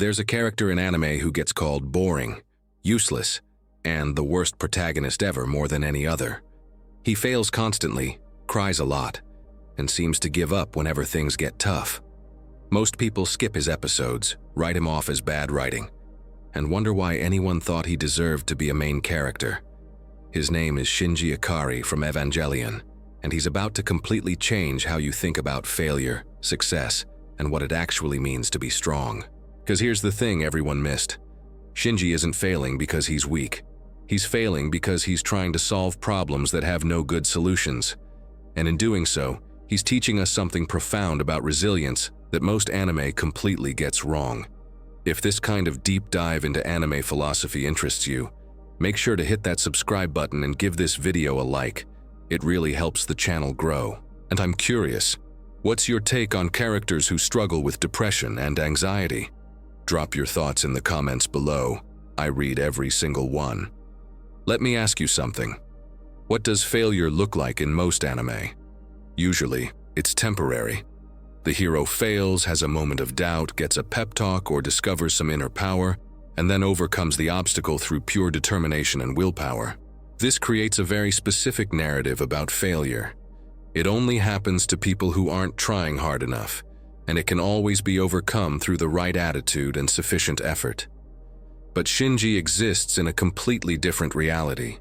There's a character in anime who gets called boring, useless, and the worst protagonist ever more than any other. He fails constantly, cries a lot, and seems to give up whenever things get tough. Most people skip his episodes, write him off as bad writing, and wonder why anyone thought he deserved to be a main character. His name is Shinji Ikari from Evangelion, and he's about to completely change how you think about failure, success, and what it actually means to be strong. Because here's the thing everyone missed. Shinji isn't failing because he's weak. He's failing because he's trying to solve problems that have no good solutions. And in doing so, he's teaching us something profound about resilience that most anime completely gets wrong. If this kind of deep dive into anime philosophy interests you, make sure to hit that subscribe button and give this video a like. It really helps the channel grow. And I'm curious, what's your take on characters who struggle with depression and anxiety? Drop your thoughts in the comments below. I read every single one. Let me ask you something. What does failure look like in most anime? Usually, it's temporary. The hero fails, has a moment of doubt, gets a pep talk, or discovers some inner power, and then overcomes the obstacle through pure determination and willpower. This creates a very specific narrative about failure. It only happens to people who aren't trying hard enough, and it can always be overcome through the right attitude and sufficient effort. But Shinji exists in a completely different reality.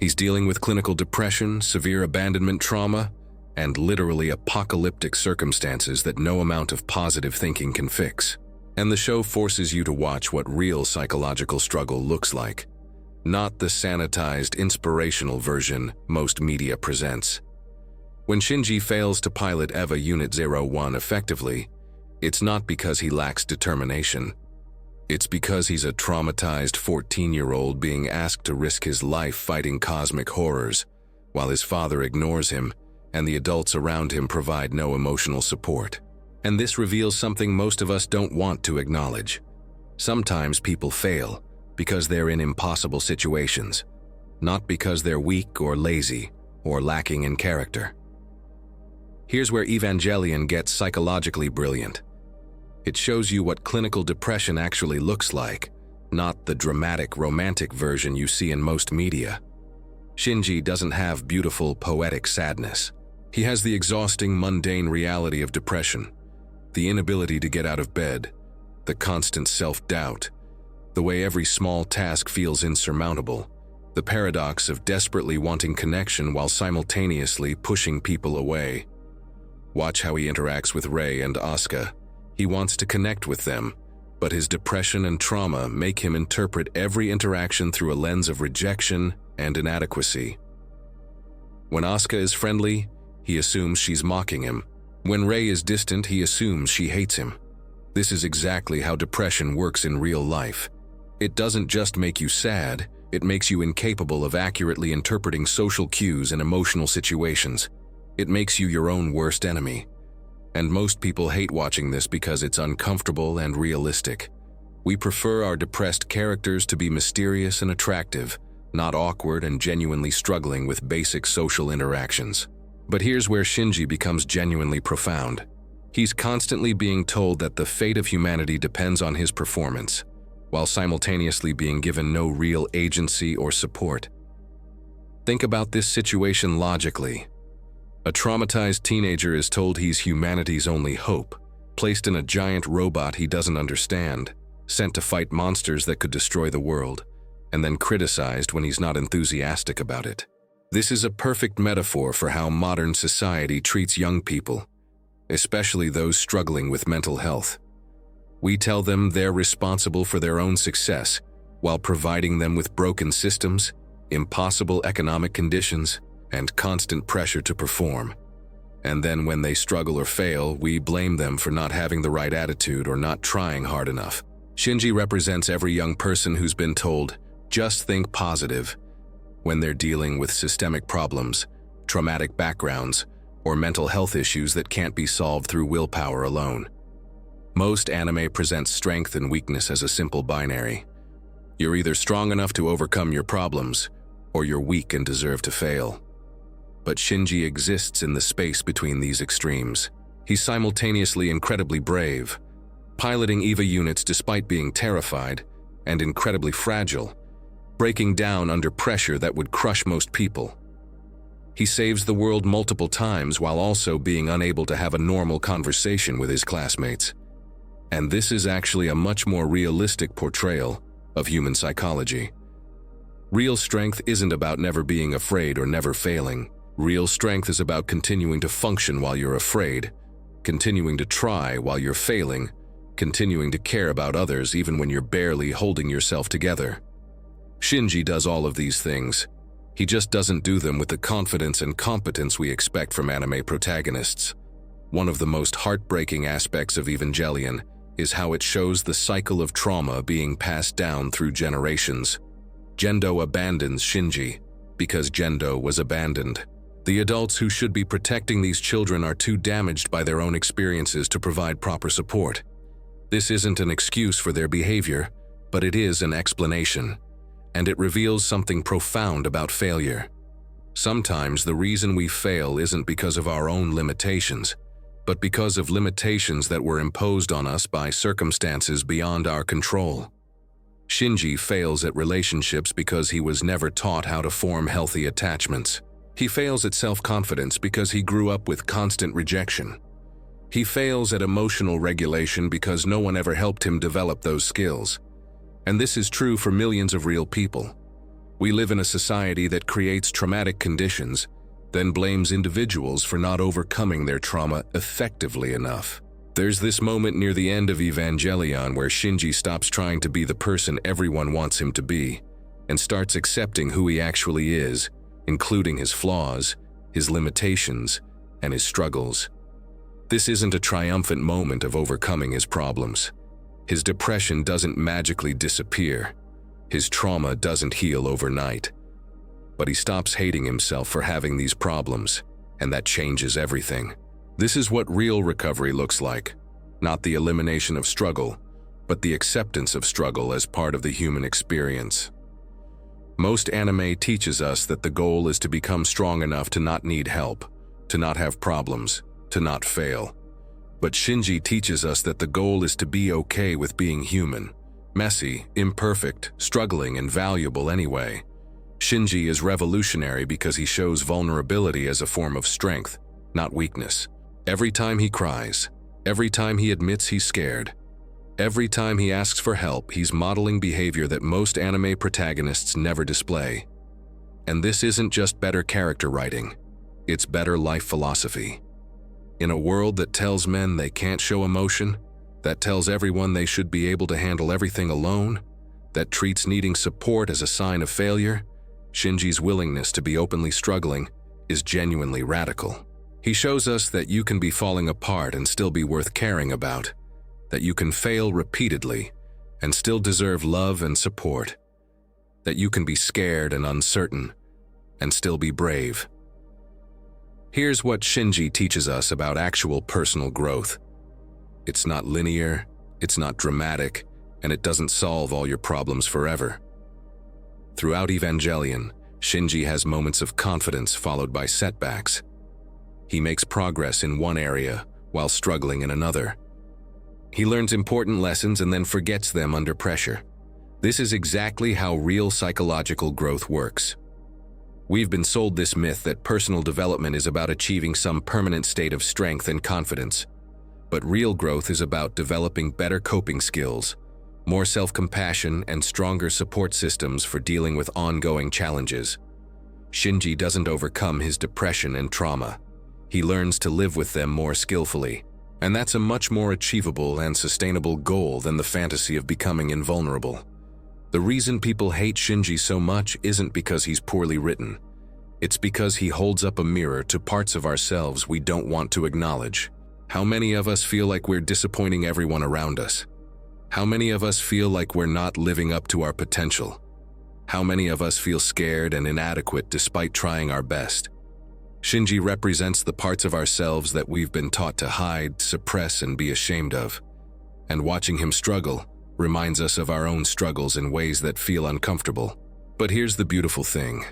He's dealing with clinical depression, severe abandonment trauma, and literally apocalyptic circumstances that no amount of positive thinking can fix. And the show forces you to watch what real psychological struggle looks like, not the sanitized, inspirational version most media presents. When Shinji fails to pilot EVA Unit 01 effectively, it's not because he lacks determination. It's because he's a traumatized 14-year-old being asked to risk his life fighting cosmic horrors, while his father ignores him and the adults around him provide no emotional support. And this reveals something most of us don't want to acknowledge. Sometimes people fail because they're in impossible situations, not because they're weak or lazy or lacking in character. Here's where Evangelion gets psychologically brilliant. It shows you what clinical depression actually looks like, not the dramatic, romantic version you see in most media. Shinji doesn't have beautiful, poetic sadness. He has the exhausting, mundane reality of depression, the inability to get out of bed, the constant self-doubt, the way every small task feels insurmountable, the paradox of desperately wanting connection while simultaneously pushing people away. Watch how he interacts with Rei and Asuka. He wants to connect with them, but his depression and trauma make him interpret every interaction through a lens of rejection and inadequacy. When Asuka is friendly, he assumes she's mocking him. When Rei is distant, he assumes she hates him. This is exactly how depression works in real life. It doesn't just make you sad, it makes you incapable of accurately interpreting social cues and emotional situations. It makes you your own worst enemy. And most people hate watching this because it's uncomfortable and realistic. We prefer our depressed characters to be mysterious and attractive, not awkward and genuinely struggling with basic social interactions. But here's where Shinji becomes genuinely profound. He's constantly being told that the fate of humanity depends on his performance, while simultaneously being given no real agency or support. Think about this situation logically. A traumatized teenager is told he's humanity's only hope, placed in a giant robot he doesn't understand, sent to fight monsters that could destroy the world, and then criticized when he's not enthusiastic about it. This is a perfect metaphor for how modern society treats young people, especially those struggling with mental health. We tell them they're responsible for their own success, while providing them with broken systems, impossible economic conditions, and constant pressure to perform. And then when they struggle or fail, we blame them for not having the right attitude or not trying hard enough. Shinji represents every young person who's been told, just think positive, when they're dealing with systemic problems, traumatic backgrounds, or mental health issues that can't be solved through willpower alone. Most anime presents strength and weakness as a simple binary. You're either strong enough to overcome your problems, or you're weak and deserve to fail. But Shinji exists in the space between these extremes. He's simultaneously incredibly brave, piloting EVA units despite being terrified and incredibly fragile, breaking down under pressure that would crush most people. He saves the world multiple times while also being unable to have a normal conversation with his classmates. And this is actually a much more realistic portrayal of human psychology. Real strength isn't about never being afraid or never failing. Real strength is about continuing to function while you're afraid, continuing to try while you're failing, continuing to care about others even when you're barely holding yourself together. Shinji does all of these things. He just doesn't do them with the confidence and competence we expect from anime protagonists. One of the most heartbreaking aspects of Evangelion is how it shows the cycle of trauma being passed down through generations. Gendo abandons Shinji because Gendo was abandoned. The adults who should be protecting these children are too damaged by their own experiences to provide proper support. This isn't an excuse for their behavior, but it is an explanation, and it reveals something profound about failure. Sometimes the reason we fail isn't because of our own limitations, but because of limitations that were imposed on us by circumstances beyond our control. Shinji fails at relationships because he was never taught how to form healthy attachments. He fails at self-confidence because he grew up with constant rejection. He fails at emotional regulation because no one ever helped him develop those skills. And this is true for millions of real people. We live in a society that creates traumatic conditions, then blames individuals for not overcoming their trauma effectively enough. There's this moment near the end of Evangelion where Shinji stops trying to be the person everyone wants him to be, and starts accepting who he actually is, including his flaws, his limitations, and his struggles. This isn't a triumphant moment of overcoming his problems. His depression doesn't magically disappear. His trauma doesn't heal overnight. But he stops hating himself for having these problems, and that changes everything. This is what real recovery looks like. Not the elimination of struggle, but the acceptance of struggle as part of the human experience. Most anime teaches us that the goal is to become strong enough to not need help, to not have problems, to not fail. But Shinji teaches us that the goal is to be okay with being human, messy, imperfect, struggling, and valuable anyway. Shinji is revolutionary because he shows vulnerability as a form of strength, not weakness. Every time he cries, every time he admits he's scared, every time he asks for help, he's modeling behavior that most anime protagonists never display. And this isn't just better character writing, it's better life philosophy. In a world that tells men they can't show emotion, that tells everyone they should be able to handle everything alone, that treats needing support as a sign of failure, Shinji's willingness to be openly struggling is genuinely radical. He shows us that you can be falling apart and still be worth caring about, that you can fail repeatedly and still deserve love and support, that you can be scared and uncertain and still be brave. Here's what Shinji teaches us about actual personal growth. It's not linear, it's not dramatic, and it doesn't solve all your problems forever. Throughout Evangelion, Shinji has moments of confidence followed by setbacks. He makes progress in one area while struggling in another. He learns important lessons and then forgets them under pressure. This is exactly how real psychological growth works. We've been sold this myth that personal development is about achieving some permanent state of strength and confidence. But real growth is about developing better coping skills, more self-compassion, and stronger support systems for dealing with ongoing challenges. Shinji doesn't overcome his depression and trauma. He learns to live with them more skillfully, and that's a much more achievable and sustainable goal than the fantasy of becoming invulnerable. The reason people hate Shinji so much isn't because he's poorly written. It's because he holds up a mirror to parts of ourselves we don't want to acknowledge. How many of us feel like we're disappointing everyone around us? How many of us feel like we're not living up to our potential? How many of us feel scared and inadequate despite trying our best? Shinji represents the parts of ourselves that we've been taught to hide, suppress, and be ashamed of. And watching him struggle reminds us of our own struggles in ways that feel uncomfortable. But here's the beautiful thing.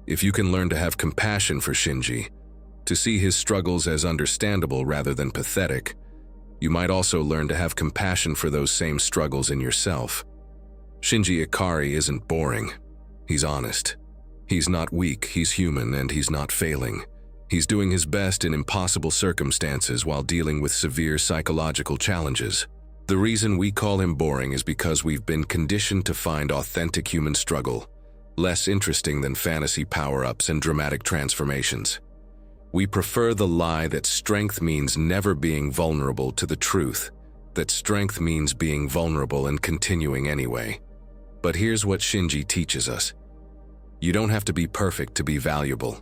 If you can learn to have compassion for Shinji, to see his struggles as understandable rather than pathetic, You might also learn to have compassion for those same struggles in yourself. Shinji Ikari isn't boring. He's honest. He's not weak, he's human, and he's not failing. He's doing his best in impossible circumstances while dealing with severe psychological challenges. The reason we call him boring is because we've been conditioned to find authentic human struggle less interesting than fantasy power-ups and dramatic transformations. We prefer the lie that strength means never being vulnerable to the truth, that strength means being vulnerable and continuing anyway. But here's what Shinji teaches us. You don't have to be perfect to be valuable.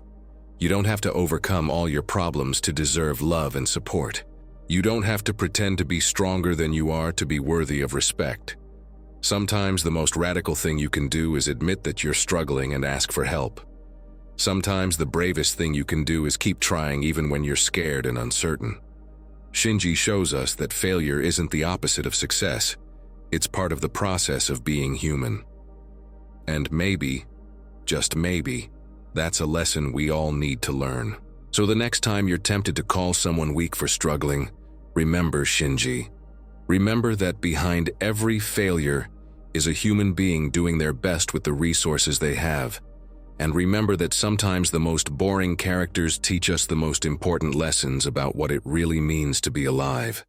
You don't have to overcome all your problems to deserve love and support. You don't have to pretend to be stronger than you are to be worthy of respect. Sometimes the most radical thing you can do is admit that you're struggling and ask for help. Sometimes the bravest thing you can do is keep trying even when you're scared and uncertain. Shinji shows us that failure isn't the opposite of success. It's part of the process of being human. And maybe, just maybe, that's a lesson we all need to learn. So the next time you're tempted to call someone weak for struggling, remember Shinji. Remember that behind every failure is a human being doing their best with the resources they have. And remember that sometimes the most boring characters teach us the most important lessons about what it really means to be alive.